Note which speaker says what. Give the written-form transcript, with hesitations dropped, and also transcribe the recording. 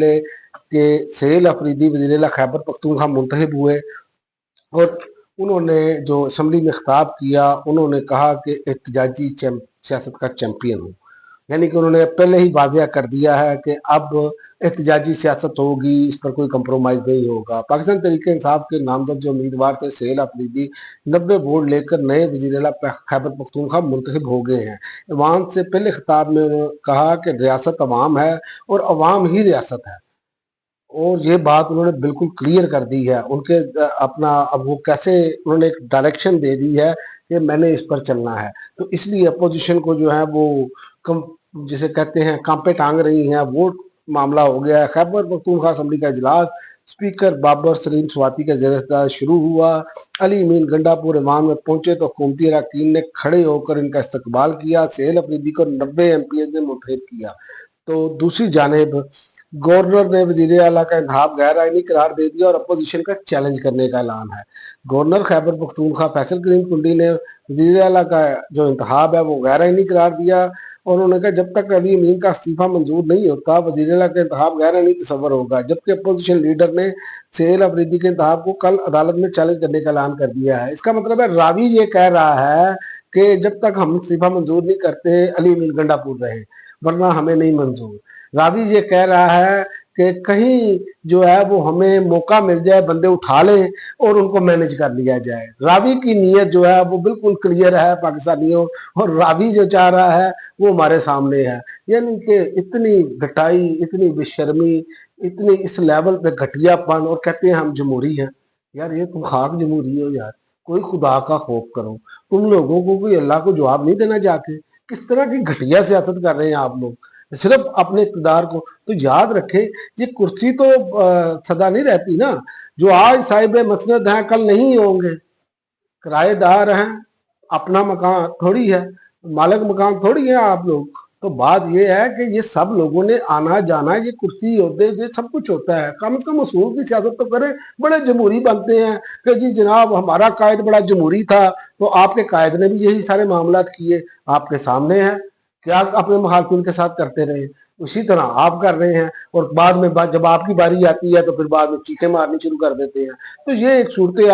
Speaker 1: कि सहेल अफरीदी वज़ीर-ए-आला खैबर पख्तूनख्वा मुंतखब हुए और उन्होंने जो असम्बली में खिताब किया, उन्होंने कहा कि एहतजाजी सियासत का चैंपियन हूँ। यानी कि उन्होंने पहले ही वाज़ेह कर दिया है कि अब एहतजाजी सियासत होगी, इस पर कोई कंप्रोमाइज़ नहीं होगा। पाकिस्तान तहरीक-ए-इंसाफ के नामज़द जो उम्मीदवार थे सहेल अफरीदी 90 वोट लेकर नए वज़ीर-ए-आला खैबर पख्तूनख्वा मुंतखब हो गए हैं। ऐवान से पहले खिताब में उन्होंने कहा कि रियासत अवाम है और अवाम ही रियासत है। और ये बात उन्होंने बिल्कुल क्लियर कर दी है। उनके अपना अब वो कैसे उन्होंने एक डायरेक्शन दे दी है कि मैंने इस पर चलना है। तो इसलिए अपोजिशन को जो है वो कम जिसे कहते हैं कांपे टांग रही हैं, वो मामला हो गया है। खैबर पख्तूनख्वा असम्बली का इजलास स्पीकर बाबर सलीम स्वाति के ज़ेर शुरू हुआ। अली अमीन गंडापुर ऐवान में पहुंचे तो हुकूमती अरकान ने खड़े होकर इनका इस्तकबाल किया। सहेल अफरीदी को 90 MPs ने मुंतखब किया। तो दूसरी जानिब गवर्नर ने वज़ीर आला का इंतखाब गैर आईनी करार दे दिया और अपोजिशन का चैलेंज करने का ऐलान है। गवर्नर खैबर पख्तूनख्वा फैसल करीम कुंडी ने वज़ीर आला का जो इंतखाब है वो गैर आईनी करार दिया और उन्होंने कहा जब तक अली अमीन का इस्तीफा मंजूर नहीं होता वज़ीर आला का इंतखाब गैर आईनी तस्वर होगा। जबकि अपोजिशन लीडर ने सहेल अफरीदी के इंतखाब को कल अदालत में चैलेंज करने का ऐलान कर दिया है। इसका मतलब है रावी ये कह रहा है कि जब तक हम इस्तीफा मंजूर नहीं करते अली अमीन गंडापुर रहे, वरना हमें नहीं मंजूर। रावी ये कह रहा है कि कहीं जो है वो हमें मौका मिल जाए, बंदे उठा लें और उनको मैनेज कर लिया जाए। रावी की नीयत जो है वो बिल्कुल क्लियर है पाकिस्तानियों, और रावी जो चाह रहा है वो हमारे सामने है। यानी कि इतनी घटाई, इतनी बेशर्मी, इतनी इस लेवल पे घटियापन, और कहते हैं हम जमहूरी हैं। यार ये तुम खाक जमहूरी हो यार, कोई खुदा का खौफ करो। तुम लोगों को कोई अल्लाह को जवाब नहीं देना जाके? किस तरह की घटिया सियासत कर रहे हैं आप लोग, सिर्फ अपने इक़्तिदार को। तो याद रखें ये कुर्सी तो सदा नहीं रहती ना। जो आज साहिब मसनद हैं कल नहीं होंगे, किराएदार हैं, अपना मकान थोड़ी है, मालिक मकान थोड़ी है आप लोग। तो बात ये है कि ये सब लोगों ने आना जाना, ये कुर्सी ओहदे ये सब कुछ होता है। कम से कम असूल की सियासत तो करें। बड़े जमहूरी बनते हैं कि जी जनाब हमारा कायद बड़ा जमहूरी था, तो आपके कायद ने भी यही सारे मामलात किए, आपके सामने है। क्या अपने मुखालिफिन के साथ करते रहे, उसी तरह आप कर रहे हैं। और बाद में जब आपकी बारी आती है तो फिर बाद में चीखें मारनी शुरू कर देते हैं। तो ये एक सूरत